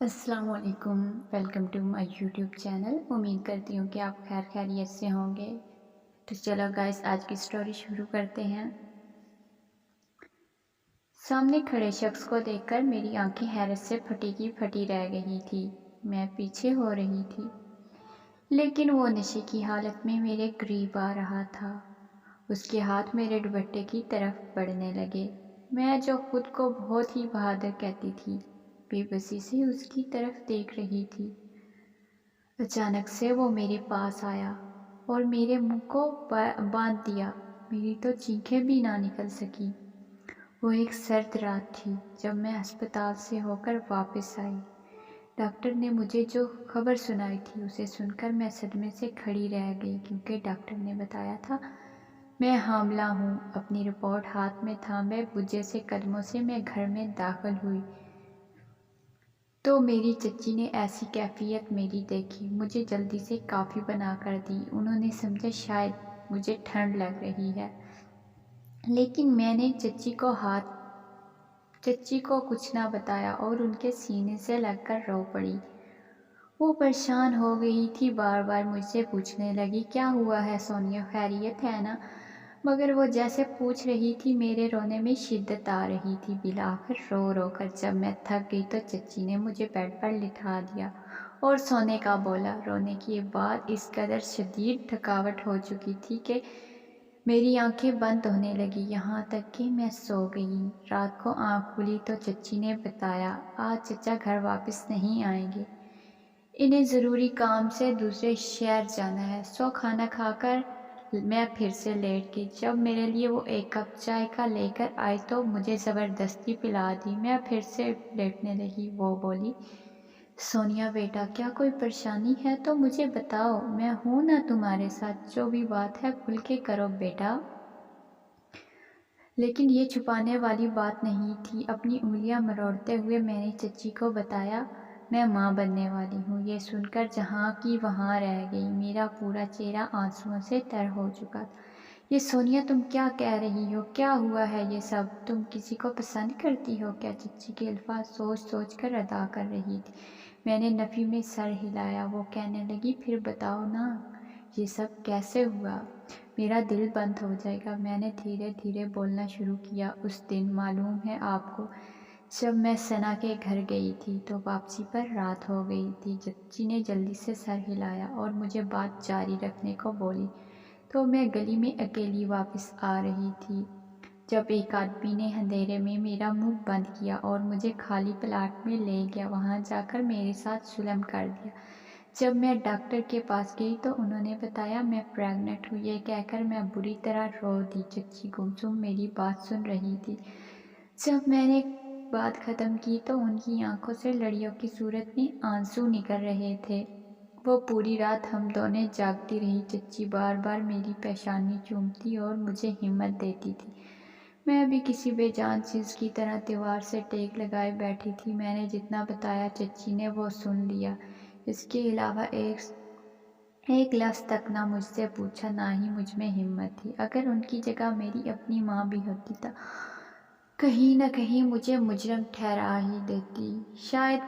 السلام علیکم، welcome to my YouTube channel. امید کرتی ہوں کہ آپ خیر خیریت سے ہوں گے۔ تو چلو گائز، آج کی سٹوری شروع کرتے ہیں۔ سامنے کھڑے شخص کو دیکھ کر میری آنکھیں حیرت سے پھٹی کی پھٹی رہ گئی تھی۔ میں پیچھے ہو رہی تھی، لیکن وہ نشے کی حالت میں میرے قریب آ رہا تھا۔ اس کے ہاتھ میرے دوپٹے کی طرف بڑھنے لگے۔ میں جو خود کو بہت ہی بہادر کہتی تھی، بے بسی سے اس کی طرف دیکھ رہی تھی۔ اچانک سے وہ میرے پاس آیا اور میرے منہ کو باندھ دیا۔ میری تو چیخیں بھی نہ نکل سکی۔ وہ ایک سرد رات تھی جب میں ہسپتال سے ہو کر واپس آئی۔ ڈاکٹر نے مجھے جو خبر سنائی تھی اسے سن کر میں صدمے سے کھڑی رہ گئی، کیونکہ ڈاکٹر نے بتایا تھا میں حاملہ ہوں۔ اپنی رپورٹ ہاتھ میں تھامے بجھے سے قدموں سے میں گھر میں داخل ہوئی تو میری چچی نے ایسی کیفیت میری دیکھی، مجھے جلدی سے کافی بنا کر دی۔ انہوں نے سمجھا شاید مجھے ٹھنڈ لگ رہی ہے، لیکن میں نے چچی کو کچھ نہ بتایا اور ان کے سینے سے لگ کر رو پڑی۔ وہ پریشان ہو گئی تھی، بار بار مجھ سے پوچھنے لگی کیا ہوا ہے سونیا، خیریت ہے نا؟ مگر وہ جیسے پوچھ رہی تھی میرے رونے میں شدت آ رہی تھی۔ بالآخر رو رو کر جب میں تھک گئی تو چچی نے مجھے بیڈ پر لٹا دیا اور سونے کا بولا۔ رونے کے بعد اس قدر شدید تھکاوٹ ہو چکی تھی کہ میری آنکھیں بند ہونے لگی، یہاں تک کہ میں سو گئی۔ رات کو آنکھ کھلی تو چچی نے بتایا آج چچا گھر واپس نہیں آئیں گے، انہیں ضروری کام سے دوسرے شہر جانا ہے۔ سو کھانا کھا کر میں پھر سے لیٹ گئی۔ جب میرے لیے وہ ایک کپ چائے کا لے کر آئی تو مجھے زبردستی پلا دی۔ میں پھر سے لیٹنے لگی۔ وہ بولی سونیا بیٹا، کیا کوئی پریشانی ہے تو مجھے بتاؤ، میں ہوں نا تمہارے ساتھ، جو بھی بات ہے کھل کے کرو بیٹا۔ لیکن یہ چھپانے والی بات نہیں تھی۔ اپنی انگلیاں مروڑتے ہوئے میں نے چچی کو بتایا میں ماں بننے والی ہوں۔ یہ سن کر جہاں کی وہاں رہ گئی، میرا پورا چہرہ آنسوؤں سے تر ہو چکا تھا۔ یہ سونیا تم کیا کہہ رہی ہو؟ کیا ہوا ہے یہ سب؟ تم کسی کو پسند کرتی ہو کیا؟ چچی کے الفاظ سوچ سوچ کر ادا کر رہی تھی۔ میں نے نفی میں سر ہلایا۔ وہ کہنے لگی پھر بتاؤ نا، یہ سب کیسے ہوا؟ میرا دل بند ہو جائے گا۔ میں نے دھیرے دھیرے بولنا شروع کیا۔ اس دن معلوم ہے آپ کو، جب میں ثنا کے گھر گئی تھی تو واپسی پر رات ہو گئی تھی۔ چچی نے جلدی سے سر ہلایا اور مجھے بات جاری رکھنے کو بولی تو میں گلی میں اکیلی واپس آ رہی تھی جب ایک آدمی نے اندھیرے میں میرا منہ بند کیا اور مجھے خالی پلاٹ میں لے گیا، وہاں جا کر میرے ساتھ ظلم کر دیا۔ جب میں ڈاکٹر کے پاس گئی تو انہوں نے بتایا میں پریگننٹ ہوں۔ یہ کہہ کر میں بری طرح رو دی۔ چچی گمسم میری بات سن رہی تھی۔ جب میں نے بات ختم کی تو ان کی آنکھوں سے لڑیوں کی صورت میں آنسو نکل رہے تھے۔ وہ پوری رات ہم دونوں جاگتی رہی۔ چچی بار بار میری پیشانی چومتی اور مجھے ہمت دیتی تھی۔ میں بھی کسی بے جان چیز کی طرح دیوار سے ٹیک لگائے بیٹھی تھی۔ میں نے جتنا بتایا چچی نے وہ سن لیا۔ اس کے علاوہ ایک لفظ تک نہ مجھ سے پوچھا، نہ ہی مجھ میں ہمت تھی۔ اگر ان کی جگہ میری اپنی ماں بھی ہوتی تو کہیں نہ کہیں مجھے مجرم ٹھہرا ہی دیتی۔ شاید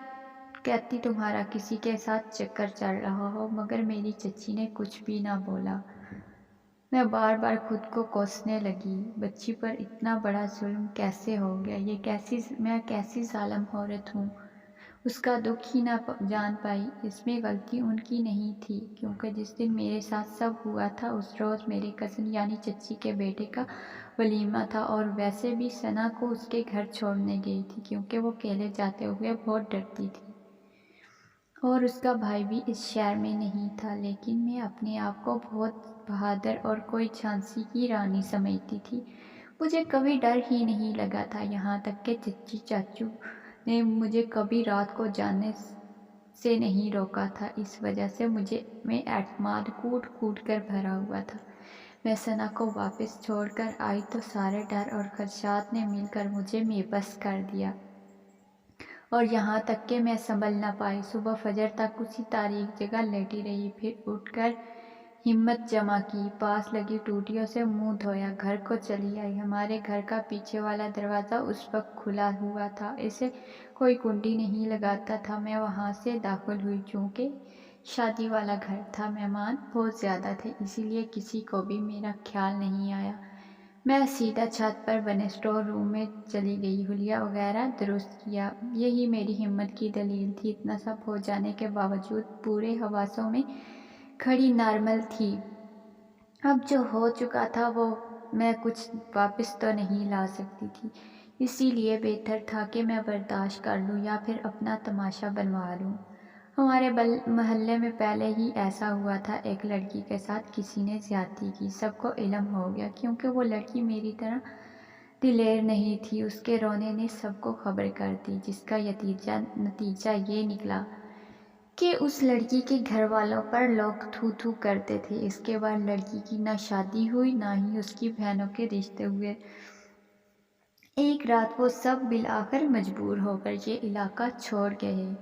کہتی تمہارا کسی کے ساتھ چکر چل رہا ہو، مگر میری چچی نے کچھ بھی نہ بولا۔ میں بار بار خود کو کوسنے لگی، بچی پر اتنا بڑا ظلم کیسے ہو گیا؟ میں کیسی ظالم عورت ہوں؟ اس کا دکھ ہی نہ جان پائی۔ اس میں غلطی ان کی نہیں تھی، کیونکہ جس دن میرے ساتھ سب ہوا تھا اس روز میرے کزن یعنی چچی کے بیٹے کا ولیمہ تھا، اور ویسے بھی ثنا کو اس کے گھر چھوڑنے گئی تھی، کیونکہ وہ اکیلے جاتے ہوئے بہت ڈرتی تھی اور اس کا بھائی بھی اس شہر میں نہیں تھا۔ لیکن میں اپنے آپ کو بہت بہادر اور کوئی جھانسی کی رانی سمجھتی تھی۔ مجھے کبھی ڈر ہی نہیں لگا تھا، یہاں تک کہ چچی چاچو نے مجھے کبھی رات کو جانے سے نہیں روکا تھا۔ اس وجہ سے میں اعتماد کوٹ کوٹ کر بھرا ہوا تھا۔ میں ثنا کو واپس چھوڑ کر آئی تو سارے ڈر اور خدشات نے مل کر مجھے بے بس کر دیا، اور یہاں تک کہ میں سنبھل نہ پائی۔ صبح فجر تک اسی تاریک جگہ لیٹی رہی، پھر اٹھ کر ہمت جمع کی، پاس لگی ٹوٹیوں سے منہ دھویا، گھر کو چلی آئی۔ ہمارے گھر کا پیچھے والا دروازہ اس وقت کھلا ہوا تھا، اسے کوئی کنڈی نہیں لگاتا تھا۔ میں وہاں سے داخل ہوئی۔ چونکہ شادی والا گھر تھا، مہمان بہت زیادہ تھے، اسی لیے کسی کو بھی میرا خیال نہیں آیا۔ میں سیدھا چھت پر بنے اسٹور روم میں چلی گئی، حلیہ وغیرہ درست کیا۔ یہی میری ہمت کی دلیل تھی۔ اتنا سب ہو جانے کے باوجود پورے حواسوں میں کھڑی نارمل تھی۔ اب جو ہو چکا تھا وہ میں کچھ واپس تو نہیں لا سکتی تھی، اسی لیے بہتر تھا کہ میں برداشت کر لوں یا پھر اپنا تماشا بنوا لوں۔ ہمارے محلے میں پہلے ہی ایسا ہوا تھا، ایک لڑکی کے ساتھ کسی نے زیادتی کی، سب کو علم ہو گیا۔ کیونکہ وہ لڑکی میری طرح دلیر نہیں تھی، اس کے رونے نے سب کو خبر کر دی، جس کا نتیجہ یہ نکلا کہ اس لڑکی کے گھر والوں پر لوگ تھو تھو کرتے تھے۔ اس کے بعد لڑکی کی نہ شادی ہوئی، نہ ہی اس کی بہنوں کے رشتے ہوئے۔ ایک رات وہ سب بالآخر مجبور ہو کر یہ علاقہ چھوڑ گئے۔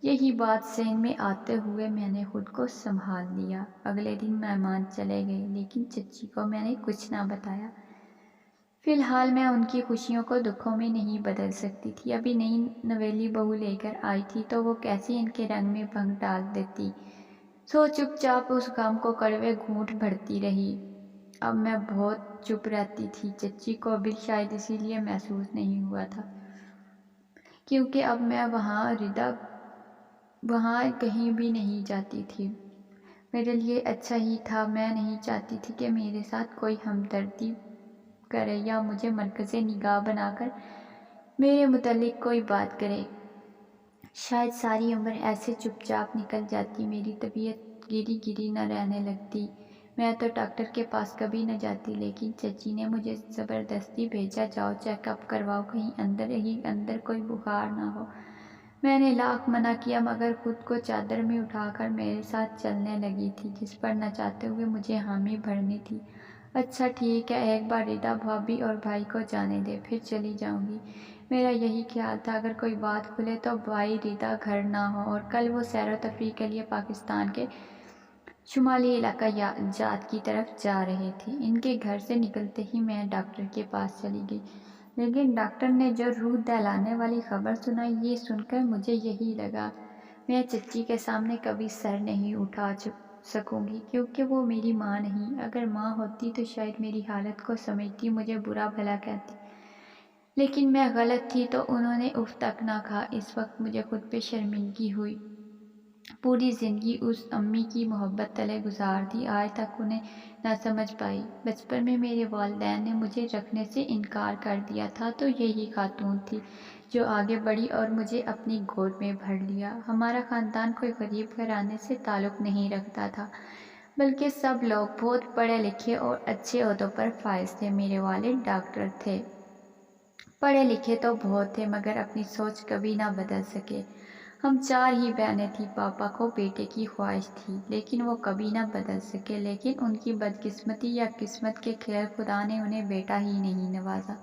یہی بات ذہن میں آتے ہوئے میں نے خود کو سنبھال لیا۔ اگلے دن مہمان چلے گئے، لیکن چچی کو میں نے کچھ نہ بتایا۔ فی الحال میں ان کی خوشیوں کو دکھوں میں نہیں بدل سکتی تھی۔ ابھی نئی نویلی بہو لے کر آئی تھی تو وہ کیسے ان کے رنگ میں بھنگ ڈال دیتی، سو چپ چاپ اس غم کو کڑوے گھونٹ بھرتی رہی۔ اب میں بہت چپ رہتی تھی۔ چچی کو بھی شاید اسی لیے محسوس نہیں ہوا تھا، کیونکہ اب میں وہاں کہیں بھی نہیں جاتی تھی۔ میرے لیے اچھا ہی تھا، میں نہیں چاہتی تھی کہ میرے ساتھ کوئی ہمدردی کرے یا مجھے مرکز نگاہ بنا کر میرے متعلق کوئی بات کرے۔ شاید ساری عمر ایسے چپ چاپ نکل جاتی، میری طبیعت گری گری نہ رہنے لگتی۔ میں تو ڈاکٹر کے پاس کبھی نہ جاتی، لیکن چچی نے مجھے زبردستی بھیجا، جاؤ چیک اپ کرواؤ، کہیں اندر ہی اندر کوئی بخار نہ ہو۔ میں نے لاکھ منع کیا، مگر خود کو چادر میں اٹھا کر میرے ساتھ چلنے لگی تھی، جس پر نچاتے ہوئے مجھے حامی بھرنی تھی۔ اچھا ٹھیک ہے، ایک بار ردا بھابھی اور بھائی کو جانے دے، پھر چلی جاؤں گی۔ میرا یہی خیال تھا، اگر کوئی بات کھلے تو بھائی ردا گھر نہ ہو، اور کل وہ سیر و تفریح کے لیے پاکستان کے شمالی علاقہ جات کی طرف جا رہے تھے۔ ان کے گھر سے نکلتے ہی میں ڈاکٹر کے پاس چلی گئی، لیکن ڈاکٹر نے جو روح دہلانے والی خبر سنائی، یہ سن کر مجھے یہی لگا میں چچی کے سامنے کبھی سر نہیں اٹھا سکوں گی، کیونکہ وہ میری ماں نہیں۔ اگر ماں ہوتی تو شاید میری حالت کو سمجھتی، مجھے برا بھلا کہتی، لیکن میں غلط تھی تو انہوں نے اف تک نہ کہا۔ اس وقت مجھے خود پہ شرمندگی ہوئی۔ پوری زندگی اس امی کی محبت تلے گزار دی، آج تک انہیں نہ سمجھ پائی۔ بچپن میں میرے والدین نے مجھے رکھنے سے انکار کر دیا تھا تو یہی خاتون تھی جو آگے بڑھی اور مجھے اپنی گود میں بھر لیا۔ ہمارا خاندان کوئی غریب گھرانے سے تعلق نہیں رکھتا تھا، بلکہ سب لوگ بہت پڑھے لکھے اور اچھے عہدوں پر فائز تھے۔ میرے والد ڈاکٹر تھے، پڑھے لکھے تو بہت تھے، مگر اپنی سوچ کبھی نہ بدل سکے۔ ہم 4 ہی بہنیں تھیں۔ پاپا کو بیٹے کی خواہش تھی، لیکن وہ کبھی نہ بدل سکے۔ لیکن ان کی بدقسمتی یا قسمت کے کھیل، خدا نے انہیں بیٹا ہی نہیں نوازا۔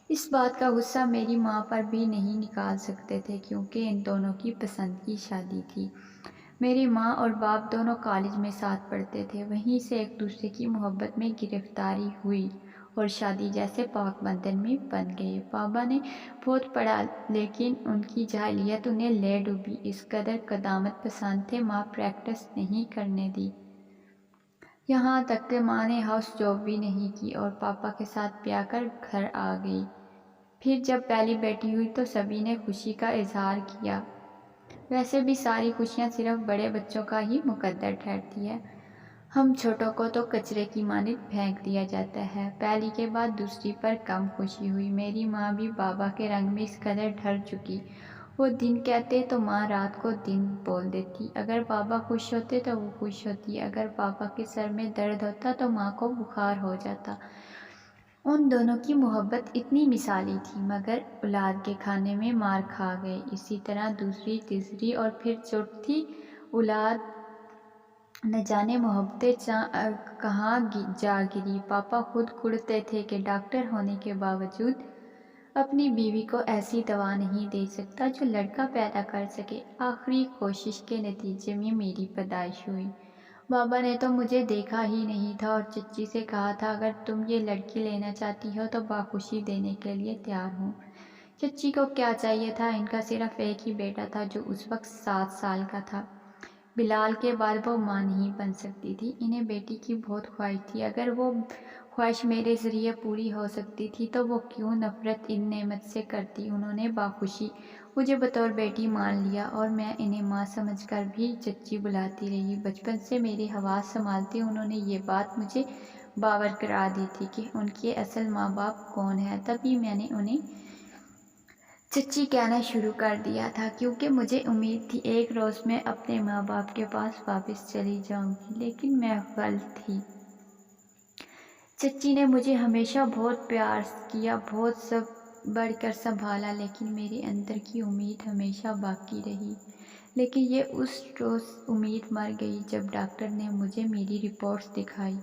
اس بات کا غصہ میری ماں پر بھی نہیں نکال سکتے تھے، کیونکہ ان دونوں کی پسند کی شادی تھی۔ میری ماں اور باپ دونوں کالج میں ساتھ پڑھتے تھے، وہیں سے ایک دوسرے کی محبت میں گرفتاری ہوئی اور شادی جیسے پاک بندھن میں بندھ گئے۔ بابا نے بہت پڑھا، لیکن ان کی جاہلیت انہیں لے ڈوبی۔ اس قدر قدامت پسند تھے، ماں پریکٹس نہیں کرنے دی، یہاں تک کہ ماں نے ہاؤس جاب بھی نہیں کی اور پاپا کے ساتھ بیاہ کر گھر آ گئی۔ پھر جب پہلی بیٹی ہوئی تو سبھی نے خوشی کا اظہار کیا۔ ویسے بھی ساری خوشیاں صرف بڑے بچوں کا ہی مقدر ٹھہرتی ہیں، ہم چھوٹوں کو تو کچرے کی مانند پھینک دیا جاتا ہے۔ پہلی کے بعد دوسری پر کم خوشی ہوئی۔ میری ماں بھی بابا کے رنگ میں اس قدر ڈھل چکی، وہ دن کہتے تو ماں رات کو دن بول دیتی۔ اگر بابا خوش ہوتے تو وہ خوش ہوتی، اگر بابا کے سر میں درد ہوتا تو ماں کو بخار ہو جاتا۔ ان دونوں کی محبت اتنی مثالی تھی، مگر اولاد کے کھانے میں مار کھا گئے۔ اسی طرح دوسری، تیسری اور پھر چوتھی اولاد نہ جانے محبتیں کہاں جا گری۔ پاپا خود کڑتے تھے کہ ڈاکٹر ہونے کے باوجود اپنی بیوی کو ایسی دوا نہیں دے سکتا جو لڑکا پیدا کر سکے۔ آخری کوشش کے نتیجے میں میری پیدائش ہوئی۔ بابا نے تو مجھے دیکھا ہی نہیں تھا اور چچی سے کہا تھا اگر تم یہ لڑکی لینا چاہتی ہو تو باخوشی دینے کے لیے تیار ہوں۔ چچی کو کیا چاہیے تھا؟ ان کا صرف ایک ہی بیٹا تھا جو اس وقت 7 سال کا تھا۔ بلال کے بعد وہ ماں نہیں بن سکتی تھی۔ انہیں بیٹی کی بہت خواہش تھی۔ اگر وہ خواہش میرے ذریعے پوری ہو سکتی تھی تو وہ کیوں نفرت ان نعمت سے کرتی۔ انہوں نے باخوشی مجھے بطور بیٹی مان لیا اور میں انہیں ماں سمجھ کر بھی چچی بلاتی رہی۔ بچپن سے میرے حواس سنبھالتے انہوں نے یہ بات مجھے باور کرا دی تھی کہ ان کے اصل ماں باپ کون ہیں۔ تبھی میں نے انہیں چچی کہنا شروع کر دیا تھا کیونکہ مجھے امید تھی ایک روز میں اپنے ماں باپ کے پاس واپس چلی جاؤں گی، لیکن میں غلط تھی۔ چچی نے مجھے ہمیشہ بہت پیار کیا، بہت سب بڑھ کر سنبھالا، لیکن میرے اندر کی امید ہمیشہ باقی رہی۔ لیکن یہ اس روز امید مر گئی جب ڈاکٹر نے مجھے میری رپورٹس دکھائی۔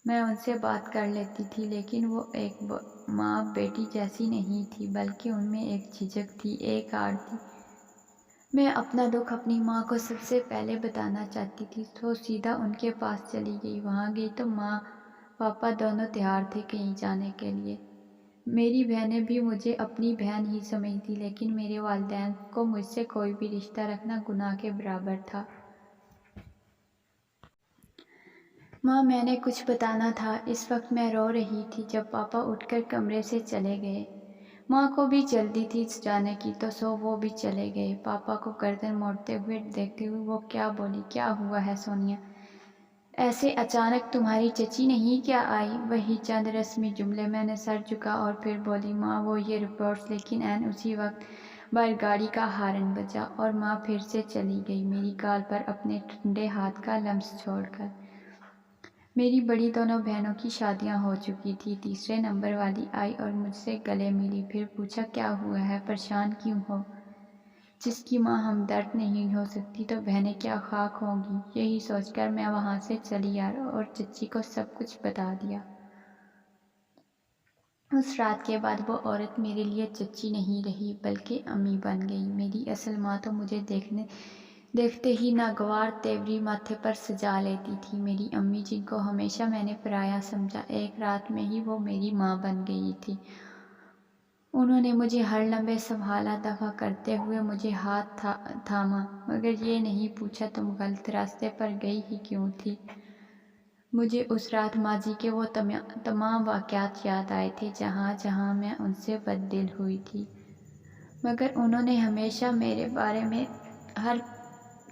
میں ان سے بات کر لیتی تھی لیکن وہ ایک ماں بیٹی جیسی نہیں تھی، بلکہ ان میں ایک جھجک تھی، ایک آڑ تھی۔ میں اپنا دکھ اپنی ماں کو سب سے پہلے بتانا چاہتی تھی تو سیدھا ان کے پاس چلی گئی۔ وہاں گئی تو ماں پاپا دونوں تیار تھے کہیں جانے کے لیے۔ میری بہنیں بھی مجھے اپنی بہن ہی سمجھتی، لیکن میرے والدین کو مجھ سے کوئی بھی رشتہ رکھنا گناہ کے برابر تھا۔ ماں میں نے کچھ بتانا تھا۔ اس وقت میں رو رہی تھی جب پاپا اٹھ کر کمرے سے چلے گئے۔ ماں کو بھی جلدی تھی جانے کی تو سو وہ بھی چلے گئے۔ پاپا کو گردن موڑتے ہوئے دیکھتے ہوئے وہ کیا بولی، کیا ہوا ہے سونیا؟ ایسے اچانک تمہاری چچی نہیں کیا آئی؟ وہی چند رسمی جملے۔ میں نے سر جھکا اور پھر بولی ماں وہ یہ رپورٹس، لیکن عین اسی وقت بیل گاڑی کا ہارن بجا اور ماں پھر سے چلی گئی میری گال پر اپنے ٹھنڈے ہاتھ کا لمس چھوڑ کر۔ میری بڑی دونوں بہنوں کی شادیاں ہو چکی تھی۔ تیسرے نمبر والی آئی اور مجھ سے گلے ملی، پھر پوچھا کیا ہوا ہے، پریشان کیوں ہو؟ جس کی ماں ہمدرد نہیں ہو سکتی تو بہنیں کیا خاک ہوں گی؟ یہی سوچ کر میں وہاں سے چلی آئی اور چچی کو سب کچھ بتا دیا۔ اس رات کے بعد وہ عورت میرے لیے چچی نہیں رہی بلکہ امی بن گئی۔ میری اصل ماں تو مجھے دیکھتے ہی ناگوار تیوری ماتھے پر سجا لیتی تھی۔ میری امی جن کو ہمیشہ میں نے پرایا سمجھا، ایک رات میں ہی وہ میری ماں بن گئی تھی۔ انہوں نے مجھے ہر لمحے سنبھالا، دفع کرتے ہوئے مجھے ہاتھ تھاما، مگر یہ نہیں پوچھا تم غلط راستے پر گئی ہی کیوں تھی۔ مجھے اس رات ماضی کے وہ تمام واقعات یاد آئے تھے جہاں جہاں میں ان سے بد دل ہوئی تھی، مگر انہوں نے ہمیشہ میرے بارے میں ہر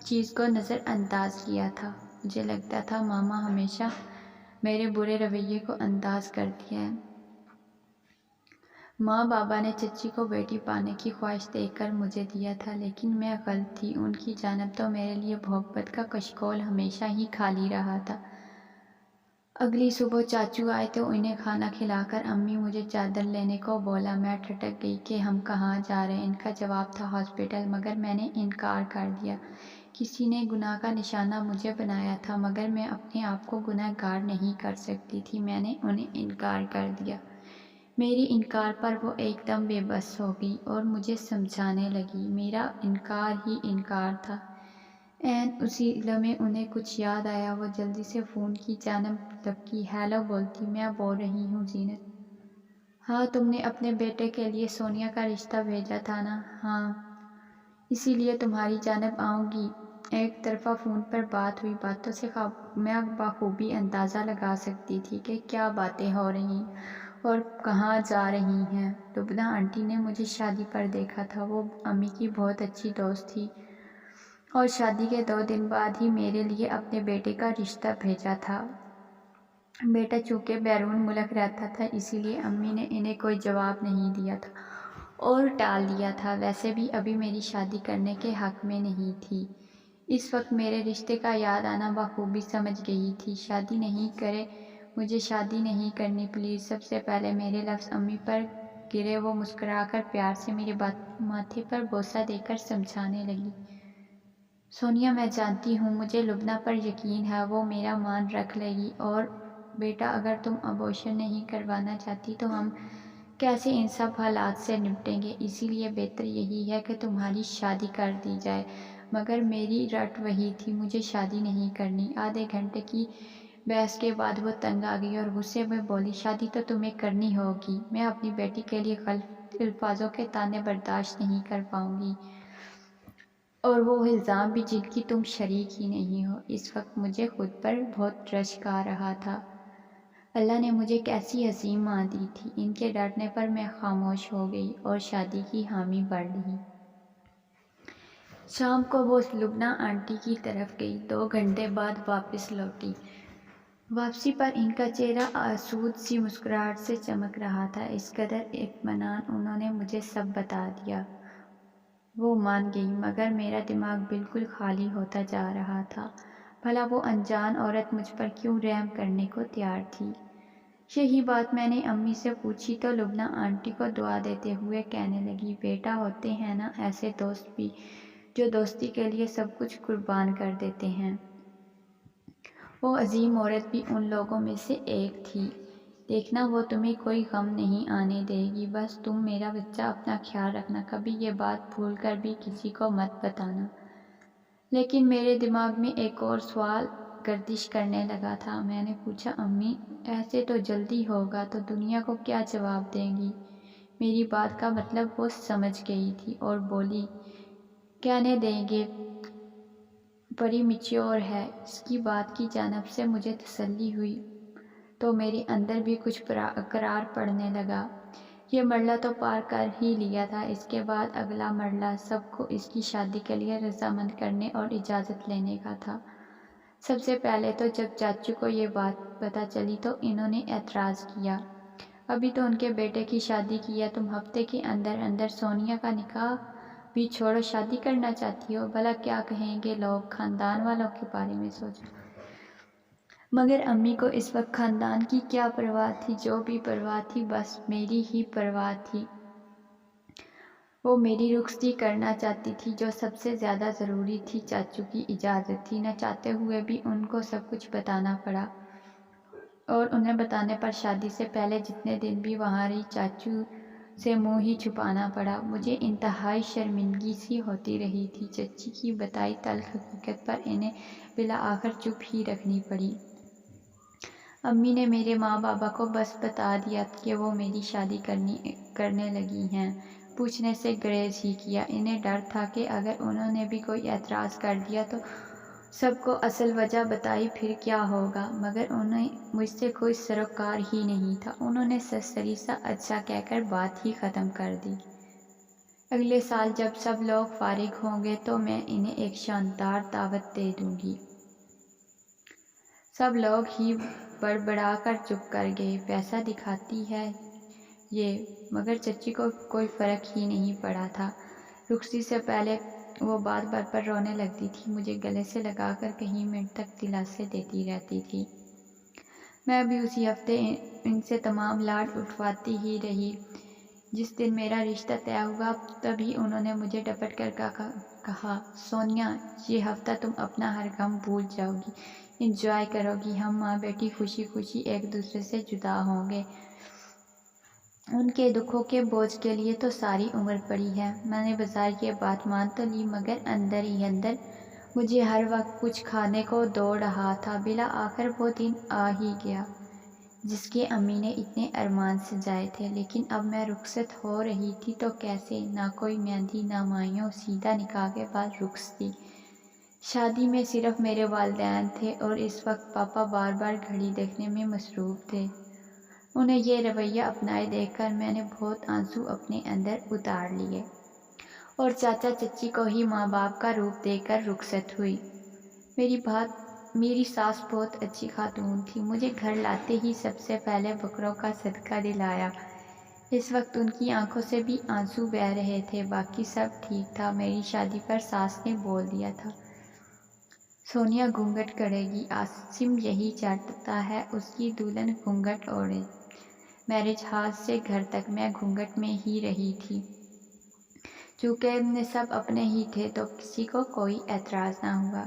چیز کو نظر انداز کیا تھا۔ مجھے لگتا تھا ماما ہمیشہ میرے برے رویے کو انداز کرتی ہے۔ ماں بابا نے چچی کو بیٹی پانے کی خواہش دیکھ کر مجھے دیا تھا، لیکن میں غلط تھی۔ ان کی جانب تو میرے لیے محبت کا کشکول ہمیشہ ہی خالی رہا تھا۔ اگلی صبح چاچو آئے تو انہیں کھانا کھلا کر امی مجھے چادر لینے کو بولا۔ میں ٹھٹک گئی کہ ہم کہاں جا رہے ہیں؟ ان کا جواب تھا ہاسپٹل، مگر میں نے انکار کر دیا۔ کسی نے گناہ کا نشانہ مجھے بنایا تھا مگر میں اپنے آپ کو گناہ گار نہیں کر سکتی تھی۔ میں نے انہیں انکار کر دیا۔ میری انکار پر وہ ایک دم بے بس ہو گئی اور مجھے سمجھانے لگی میرا انکار ہی انکار تھا۔ عین اسی لمحے انہیں کچھ یاد آیا، وہ جلدی سے فون کی جانب لپکی۔ ہیلو بولتی، میں بول رہی ہوں زینت۔ ہاں تم نے اپنے بیٹے کے لیے سونیا کا رشتہ بھیجا تھا نا؟ ہاں اسی لیے تمہاری جانب آؤں گی۔ ایک طرفہ فون پر بات ہوئی۔ باتوں سے میں بخوبی اندازہ لگا سکتی تھی کہ کیا باتیں ہو رہی اور کہاں جا رہی ہیں۔ لبنہ آنٹی نے مجھے شادی پر دیکھا تھا۔ وہ امی کی بہت اچھی دوست تھی اور شادی کے 2 دن بعد ہی میرے لیے اپنے بیٹے کا رشتہ بھیجا تھا۔ بیٹا چونکہ بیرون ملک رہتا تھا اسی لیے امی نے انہیں کوئی جواب نہیں دیا تھا اور ٹال دیا تھا۔ ویسے بھی ابھی میری شادی کرنے کے حق میں نہیں تھی۔ اس وقت میرے رشتے کا یاد آنا بخوبی سمجھ گئی تھی۔ شادی نہیں کرے، مجھے شادی نہیں کرنی پلیز۔ سب سے پہلے میرے لفظ امی پر گرے۔ وہ مسکرا کر پیار سے میرے ماتھے پر بوسہ دے کر سمجھانے لگی، سونیا میں جانتی ہوں، مجھے لبنہ پر یقین ہے، وہ میرا مان رکھ لے گی۔ اور بیٹا اگر تم ابورشن نہیں کروانا چاہتی تو ہم کیسے ان سب حالات سے نمٹیں گے؟ اسی لیے بہتر یہی ہے کہ تمہاری شادی کر دی جائے۔ مگر میری رٹ وہی تھی، مجھے شادی نہیں کرنی۔ آدھے گھنٹے کی بحث کے بعد وہ تنگ آ گئی اور غصے میں بولی، شادی تو تمہیں کرنی ہوگی، میں اپنی بیٹی کے لیے غلط الفاظوں کے طعنے برداشت نہیں کر پاؤں گی، اور وہ الزام بھی جن کی تم شریک ہی نہیں ہو۔ اس وقت مجھے خود پر بہت رشک آ رہا تھا۔ اللہ نے مجھے کیسی حسین ماں دی تھی۔ ان کے ڈانٹنے پر میں خاموش ہو گئی اور شادی کی حامی بھر لی۔ شام کو وہ لبنہ آنٹی کی طرف گئی، 2 گھنٹے بعد واپس لوٹی۔ واپسی پر ان کا چہرہ آسود سی مسکراہٹ سے چمک رہا تھا، اس قدر اطمینان۔ انہوں نے مجھے سب بتا دیا۔ وہ مان گئی، مگر میرا دماغ بالکل خالی ہوتا جا رہا تھا۔ بھلا وہ انجان عورت مجھ پر کیوں رحم کرنے کو تیار تھی؟ یہی بات میں نے امی سے پوچھی تو لبنہ آنٹی کو دعا دیتے ہوئے کہنے لگی، بیٹا ہوتے ہیں نا ایسے دوست بھی جو دوستی کے لیے سب کچھ قربان کر دیتے ہیں۔ وہ عظیم عورت بھی ان لوگوں میں سے ایک تھی۔ دیکھنا وہ تمہیں کوئی غم نہیں آنے دے گی، بس تم میرا بچہ اپنا خیال رکھنا، کبھی یہ بات بھول کر بھی کسی کو مت بتانا۔ لیکن میرے دماغ میں ایک اور سوال گردش کرنے لگا تھا۔ میں نے پوچھا، امی ایسے تو جلدی ہوگا تو دنیا کو کیا جواب دیں گی؟ میری بات کا مطلب وہ سمجھ گئی تھی اور بولی، کہنے دیں گے بڑی میچیور ہے۔ اس کی بات کی جانب سے مجھے تسلی ہوئی تو میرے اندر بھی کچھ قرار پڑنے لگا۔ یہ مرحلہ تو پار کر ہی لیا تھا، اس کے بعد اگلا مرحلہ سب کو اس کی شادی کے لیے رضامند کرنے اور اجازت لینے کا تھا۔ سب سے پہلے تو جب چاچو کو یہ بات پتہ چلی تو انہوں نے اعتراض کیا، ابھی تو ان کے بیٹے کی شادی کی ہے، تم ہفتے کے اندر اندر سونیا کا نکاح بھی چھوڑو شادی کرنا چاہتی ہو؟ بھلا کیا کہیں گے لوگ؟ خاندان والوں کے بارے میں سوچو۔ مگر امی کو اس وقت خاندان کی کیا پرواہ تھی؟ جو بھی پرواہ تھی بس میری ہی پرواہ تھی۔ وہ میری رخصتی کرنا چاہتی تھی، جو سب سے زیادہ ضروری تھی چاچو کی اجازت تھی۔ نہ چاہتے ہوئے بھی ان کو سب کچھ بتانا پڑا، اور انہیں بتانے پر شادی سے پہلے جتنے دن بھی وہاں رہی چاچو سے منہ ہی چھپانا پڑا۔ مجھے انتہائی شرمندگی سی ہوتی رہی تھی۔ چچی کی بتائی تلخ حقیقت پر انہیں بالآخر چپ ہی رکھنی پڑی۔ امی نے میرے ماں بابا کو بس بتا دیا کہ وہ میری شادی کرنے لگی ہیں، پوچھنے سے گریز ہی کیا۔ انہیں ڈر تھا کہ اگر انہوں نے بھی کوئی اعتراض کر دیا تو سب کو اصل وجہ بتائی پھر کیا ہوگا، مگر انہیں مجھ سے کوئی سروکار ہی نہیں تھا۔ انہوں نے سریسا اچھا کہہ کر بات ہی ختم کر دی۔ اگلے سال جب سب لوگ فارغ ہوں گے تو میں انہیں ایک شاندار دعوت دے دوں گی۔ سب لوگ ہی بڑبڑا کر چپ کر گئے۔ پیسہ دکھاتی ہے یہ، مگر چچی کو کوئی فرق ہی نہیں پڑا تھا۔ رخصتی سے پہلے وہ بار بار رونے لگتی تھی، مجھے گلے سے لگا کر کئی منٹ تک دلاسے دیتی رہتی تھی۔ میں بھی اسی ہفتے ان سے تمام لاڈ اٹھواتی ہی رہی۔ جس دن میرا رشتہ طے ہوا تبھی انہوں نے مجھے ڈپٹ کر کہا، سونیا یہ ہفتہ تم اپنا ہر غم بھول جاؤ گی، انجوائے کرو گی، ہم ماں بیٹی خوشی خوشی ایک دوسرے سے جدا ہوں گے۔ ان کے دکھوں کے بوجھ کے لیے تو ساری عمر پڑی ہے۔ میں نے بظاہر یہ بات مان تو لی، مگر اندر ہی اندر مجھے ہر وقت کچھ کھانے کو دوڑ رہا تھا۔ بالآخر وہ دن آ ہی گیا جس کے امی نے اتنے ارمان سجائے تھے، لیکن اب میں رخصت ہو رہی تھی تو کیسے؟ نہ کوئی مہندی، نہ مائیوں، سیدھا نکاح کے بعد رخصتی۔ شادی میں صرف میرے والدین تھے اور اس وقت پاپا بار بار گھڑی دیکھنے میں مصروف تھے۔ انہیں یہ رویہ اپنائے دیکھ کر میں نے بہت آنسو اپنے اندر اتار لیے، اور چاچا چچی کو ہی ماں باپ کا روپ دے کر رخصت ہوئی۔ میری ساس بہت اچھی خاتون تھی، مجھے گھر لاتے ہی سب سے پہلے بکروں کا صدقہ دلایا۔ اس وقت ان کی آنکھوں سے بھی آنسو بہہ رہے تھے۔ باقی سب ٹھیک تھا۔ میری شادی پر ساس نے بول دیا تھا، سونیا گھونگھٹ کرے گی، عاصم یہی چاہتا ہے اس کی دلہن گھونگھٹ اوڑھے۔ میرج ہال سے گھر تک میں گھونگھٹ میں ہی رہی تھی۔ چونکہ سب اپنے ہی تھے تو کسی کو کوئی اعتراض نہ ہوا۔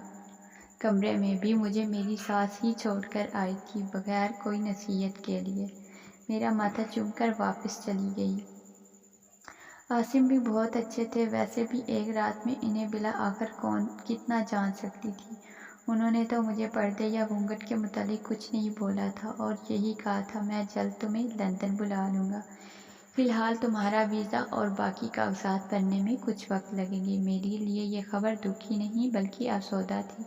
کمرے میں بھی مجھے میری ساس ہی چھوڑ کر آئی تھی، بغیر کوئی نصیحت کے لیے۔ میرا ماتھا چوم کر واپس چلی گئی۔ عاصم بھی بہت اچھے تھے، ویسے بھی ایک رات میں انہیں بلا آخر کون کتنا جان سکتی تھی۔ انہوں نے تو مجھے پردے یا گھونگھٹ کے متعلق کچھ نہیں بولا تھا اور یہی کہا تھا میں جلد تمہیں لندن بلا لوں گا۔ فی الحال تمہارا ویزا اور باقی کاغذات بننے میں کچھ وقت لگے گی۔ میرے لیے یہ خبر دکھ ہی نہیں بلکہ آسودہ تھی۔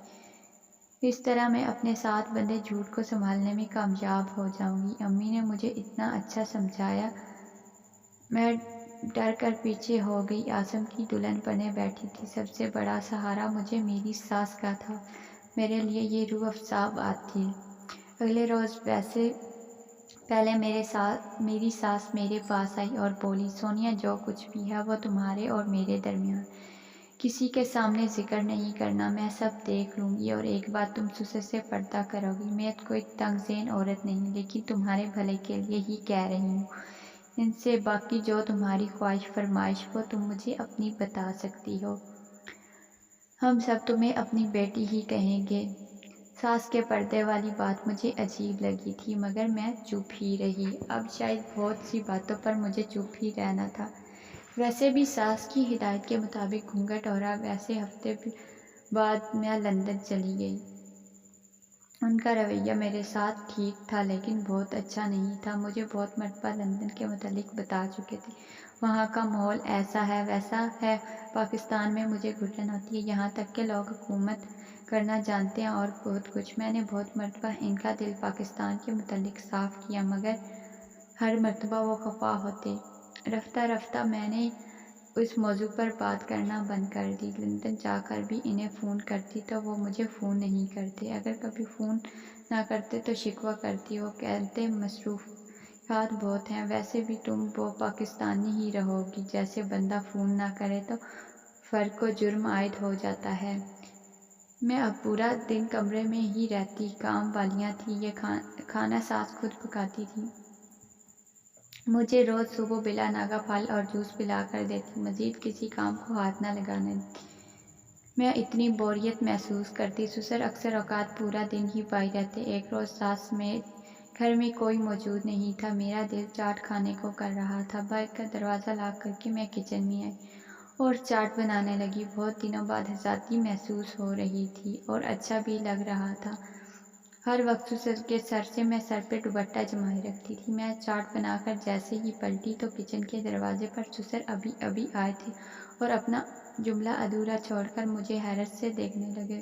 اس طرح میں اپنے ساتھ بندھے جھوٹ کو سنبھالنے میں کامیاب ہو جاؤں گی۔ امی نے مجھے اتنا اچھا سمجھایا، میں ڈر کر پیچھے ہو گئی۔ عاصم کی دلہن بنے بیٹھی تھی۔ سب سے بڑا سہارا مجھے میری ساس کا تھا۔ میرے لیے یہ روح افزا بات تھی۔ اگلے روز پہلے میری ساس میرے پاس آئی اور بولی، سونیا جو کچھ بھی ہے وہ تمہارے اور میرے درمیان کسی کے سامنے ذکر نہیں کرنا، میں سب دیکھ لوں گی۔ اور ایک بات، تم سسر سے پردہ کرو گی۔ میں کوئی تنگ ذہن عورت نہیں، لیکن تمہارے بھلے کے لیے ہی کہہ رہی ہوں۔ ان سے باقی جو تمہاری خواہش فرمائش وہ تم مجھے اپنی بتا سکتی ہو۔ ہم سب تمہیں اپنی بیٹی ہی کہیں گے۔ ساس کے پردے والی بات مجھے عجیب لگی تھی، مگر میں چپ ہی رہی۔ اب شاید بہت سی باتوں پر مجھے چپ ہی رہنا تھا۔ ویسے بھی ساس کی ہدایت کے مطابق گھونگھٹ اوڑھا۔ ویسے ہفتے بعد میں لندن چلی گئی۔ ان کا رویہ میرے ساتھ ٹھیک تھا لیکن بہت اچھا نہیں تھا۔ مجھے بہت مرتبہ لندن کے متعلق بتا چکے تھے۔ وہاں کا ماحول ایسا ہے ویسا ہے۔ پاکستان میں مجھے گھٹن ہوتی ہے، یہاں تک کہ لوگ حکومت کرنا جانتے ہیں اور بہت کچھ۔ میں نے بہت مرتبہ ان کا دل پاکستان کے متعلق صاف کیا، مگر ہر مرتبہ وہ خفا ہوتے۔ رفتہ رفتہ میں نے اس موضوع پر بات کرنا بند کر دی۔ لندن جا کر بھی انہیں فون کرتی تو وہ مجھے فون نہیں کرتے۔ اگر کبھی فون نہ کرتے تو شکوہ کرتی۔ وہ کہتے مصروفیات بہت ہیں، ویسے بھی تم وہ پاکستانی ہی رہو گی۔ جیسے بندہ فون نہ کرے تو فرد کو جرم عائد ہو جاتا ہے۔ میں اب پورا دن کمرے میں ہی رہتی۔ کام والیاں تھیں، یہ کھانا ساس خود پکاتی تھی۔ مجھے روز صبح بلا ناگہ پھل اور جوس پلا کر دیتی، مزید کسی کام کو ہاتھ نہ لگانے دیتی۔ میں اتنی بوریت محسوس کرتی۔ سسر اکثر اوقات پورا دن ہی باہر رہتے۔ ایک روز ساس سمیت گھر میں کوئی موجود نہیں تھا۔ میرا دل چاٹ کھانے کو کر رہا تھا۔ بائک کا دروازہ لاک کر کے میں کچن میں آئی اور چاٹ بنانے لگی۔ بہت دنوں بعد آزادی محسوس ہو رہی تھی اور اچھا بھی لگ رہا تھا۔ ہر وقت سسر کے سر سے میں سر پہ دوپٹہ جمائے رکھتی تھی۔ میں چاٹ بنا کر جیسے ہی پلٹی تو کچن کے دروازے پر سسر ابھی آئے تھے اور اپنا جملہ ادھورا چھوڑ کر مجھے حیرت سے دیکھنے لگے۔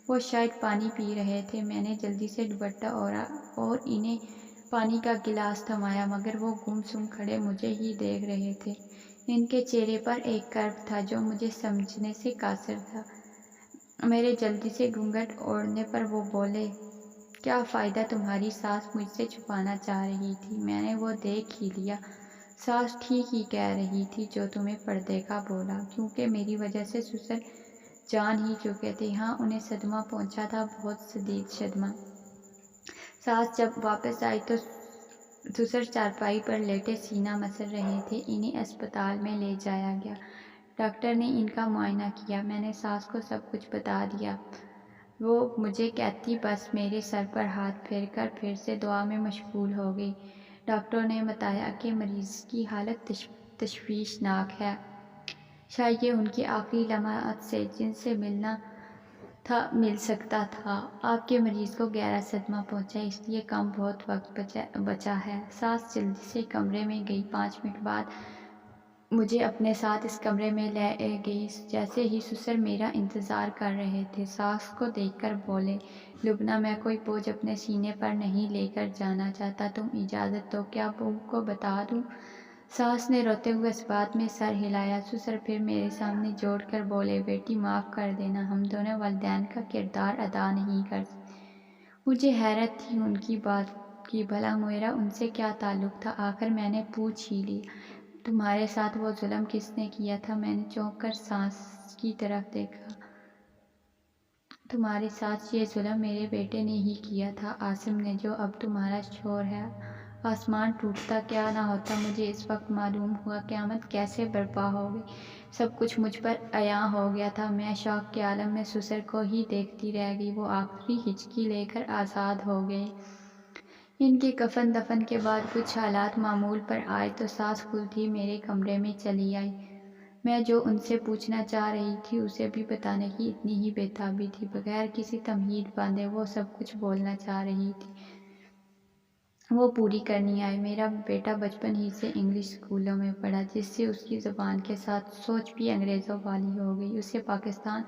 وہ شاید پانی پی رہے تھے۔ میں نے جلدی سے دوپٹہ اوڑھا اور انہیں پانی کا گلاس تھمایا، مگر وہ گم سم کھڑے مجھے ہی دیکھ رہے تھے۔ ان کے چہرے پر ایک کرب تھا جو مجھے سمجھنے سے قاصر تھا۔ میرے جلدی سے گھونگھٹ اوڑھنے پر وہ بولے، کیا فائدہ، تمہاری ساس مجھ سے چھپانا چاہ رہی تھی، میں نے وہ دیکھ ہی لیا۔ ساس ٹھیک ہی کہہ رہی تھی جو تمہیں پردے کا بولا، کیونکہ میری وجہ سے سسر جان ہی چکے تھے۔ ہاں، انہیں صدمہ پہنچا تھا، بہت شدید صدمہ۔ ساس جب واپس آئی تو سسر چارپائی پر لیٹے سینہ مسل رہے تھے۔ انہیں اسپتال میں لے جایا گیا۔ ڈاکٹر نے ان کا معائنہ کیا۔ میں نے ساس کو سب کچھ بتا دیا۔ وہ مجھے کہتی بس میرے سر پر ہاتھ پھیر کر پھر سے دعا میں مشغول ہو گئی۔ ڈاکٹروں نے بتایا کہ مریض کی حالت تشویشناک ہے۔ شاید یہ ان کے آخری لمحات سے جن سے ملنا تھا مل سکتا تھا۔ آپ کے مریض کو گہرا صدمہ پہنچا ہے، اس لیے کم بہت وقت بچا ہے۔ ساس جلدی سے کمرے میں گئی۔ 5 منٹ بعد مجھے اپنے ساتھ اس کمرے میں لے گئی۔ جیسے ہی سسر میرا انتظار کر رہے تھے، ساس کو دیکھ کر بولے، لبنہ میں کوئی بوجھ اپنے سینے پر نہیں لے کر جانا چاہتا، تم اجازت دو کیا بہو کو بتا دوں؟ ساس نے روتے ہوئے اس بات میں سر ہلایا۔ سسر پھر میرے سامنے جھوٹ کر بولے، بیٹی معاف کر دینا، ہم دونوں والدین کا کردار ادا نہیں کر سکتے۔ مجھے حیرت تھی ان کی بات کی، بھلا میرا ان سے کیا تعلق تھا؟ آخر میں نے پوچھ ہی لیا، تمہارے ساتھ وہ ظلم کس نے کیا تھا؟ میں نے چونک کر ساس کی طرف دیکھا۔ تمہارے ساتھ یہ ظلم میرے بیٹے نے ہی کیا تھا، عاصم نے، جو اب تمہارا شوہر ہے۔ آسمان ٹوٹتا کیا نہ ہوتا۔ مجھے اس وقت معلوم ہوا قیامت کیسے برپا ہو گئی۔ سب کچھ مجھ پر عیاں ہو گیا تھا۔ میں شوق کے عالم میں سسر کو ہی دیکھتی رہ گئی۔ وہ آخری ہچکی لے کر آزاد ہو گئے۔ ان کے کفن دفن کے بعد کچھ حالات معمول پر آئے تو ساس خود ہی میرے کمرے میں چلی آئی۔ میں جو ان سے پوچھنا چاہ رہی تھی اسے بھی بتانے کی اتنی ہی بےتابی تھی۔ بغیر کسی تمہید باندھے وہ سب کچھ بولنا چاہ رہی تھی، وہ پوری کرنی آئے۔ میرا بیٹا بچپن ہی سے انگلش اسکولوں میں پڑھا، جس سے اس کی زبان کے ساتھ سوچ بھی انگریزوں والی ہو گئی۔ اسے پاکستان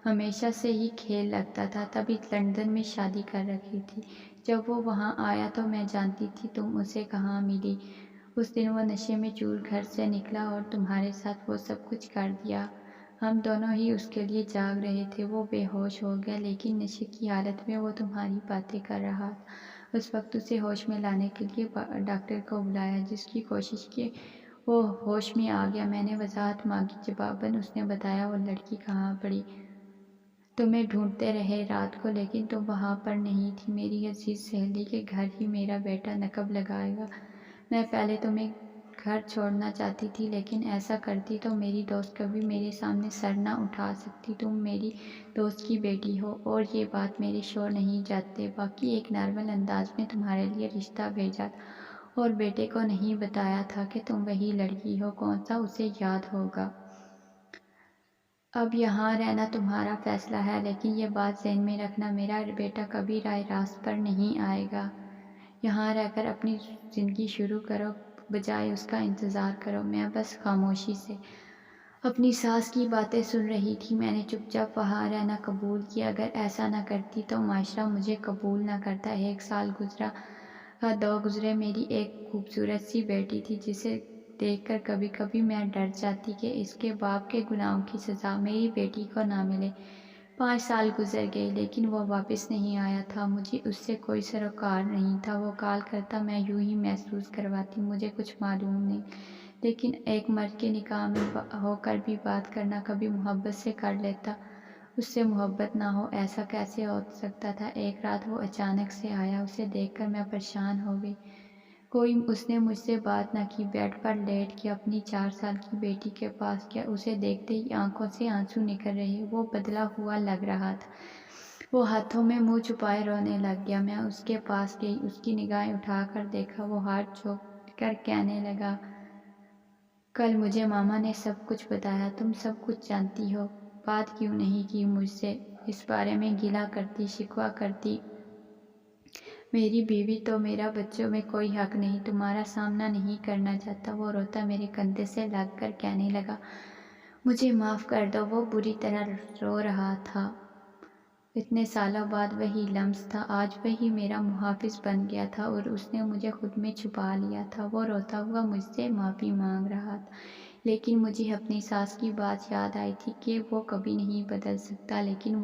ہمیشہ سے ہی کھیل لگتا تھا، تبھی لندن میں شادی کر رکھی تھی۔ جب وہ وہاں آیا تو میں جانتی تھی تم اسے کہاں ملی۔ اس دن وہ نشے میں چور گھر سے نکلا اور تمہارے ساتھ وہ سب کچھ کر دیا۔ ہم دونوں ہی اس کے لیے جاگ رہے تھے۔ وہ بے ہوش ہو گیا، لیکن نشے کی حالت میں وہ تمہاری باتیں کر رہا تھا۔ اس وقت اسے ہوش میں لانے کے لیے ڈاکٹر کو بلایا، جس کی کوشش کی وہ ہوش میں آ گیا۔ میں نے وضاحت مانگی، جواباً اس نے بتایا وہ لڑکی کہاں پڑی۔ تمہیں ڈھونڈتے رہے رات کو، لیکن تم وہاں پر نہیں تھی۔ میری عزیز سہیلی کے گھر ہی میرا بیٹا نقب لگائے گا۔ میں پہلے تمہیں گھر چھوڑنا چاہتی تھی، لیکن ایسا کرتی تو میری دوست کبھی میرے سامنے سر نہ اٹھا سکتی۔ تم میری دوست کی بیٹی ہو اور یہ بات میرے شوہر نہیں جانتے۔ باقی ایک نارمل انداز میں تمہارے لیے رشتہ بھیجا تھا اور بیٹے کو نہیں بتایا تھا کہ تم وہی لڑکی ہو۔ کون سا اسے یاد ہوگا؟ اب یہاں رہنا تمہارا فیصلہ ہے، لیکن یہ بات ذہن میں رکھنا، میرا بیٹا کبھی راہ راست پر نہیں آئے گا۔ یہاں رہ کر اپنی زندگی شروع کرو، بجائے اس کا انتظار کرو۔ میں بس خاموشی سے اپنی ساس کی باتیں سن رہی تھی۔ میں نے چپ چاپ وہاں رہنا قبول کیا۔ اگر ایسا نہ کرتی تو معاشرہ مجھے قبول نہ کرتا۔ 1 سال گزرا، 2 گزرے، میری ایک خوبصورت سی بیٹی تھی، جسے دیکھ کر کبھی کبھی میں ڈر جاتی کہ اس کے باپ کے گناہوں کی سزا میری بیٹی کو نہ ملے۔ 5 سال گزر گئے، لیکن وہ واپس نہیں آیا تھا۔ مجھے اس سے کوئی سروکار نہیں تھا۔ وہ کال کرتا، میں یوں ہی محسوس کرواتی مجھے کچھ معلوم نہیں۔ لیکن ایک مرد کے نکاح میں ہو کر بھی بات کرنا، کبھی محبت سے کر لیتا، اس سے محبت نہ ہو، ایسا کیسے ہو سکتا تھا؟ ایک رات وہ اچانک سے آیا، اسے دیکھ کر میں پریشان ہو گئی۔ اس نے مجھ سے بات نہ کی، بیڈ پر لیٹ کے اپنی 4 سال کی بیٹی کے پاس گیا۔ اسے دیکھتے ہی آنکھوں سے آنسو نکل رہے، وہ بدلا ہوا لگ رہا تھا۔ وہ ہاتھوں میں منہ چھپائے رونے لگ گیا۔ میں اس کے پاس گئی، اس کی نگاہیں اٹھا کر دیکھا۔ وہ ہاتھ جوڑ کر کہنے لگا، کل مجھے ماما نے سب کچھ بتایا۔ تم سب کچھ جانتی ہو، بات کیوں نہیں کی مجھ سے؟ اس بارے میں گلہ کرتی، شکوہ کرتی۔ میری بیوی تو میرا بچوں میں کوئی حق نہیں، تمہارا سامنا نہیں کرنا چاہتا۔ وہ روتا میرے کندھے سے لگ کر کہنے لگا، مجھے معاف کر دو۔ وہ بری طرح رو رہا تھا۔ اتنے سالوں بعد وہی لمس تھا، آج وہی میرا محافظ بن گیا تھا اور اس نے مجھے خود میں چھپا لیا تھا۔ وہ روتا ہوا مجھ سے معافی مانگ رہا تھا، لیکن مجھے اپنی ساس کی بات یاد آئی تھی کہ وہ کبھی نہیں بدل سکتا۔ لیکن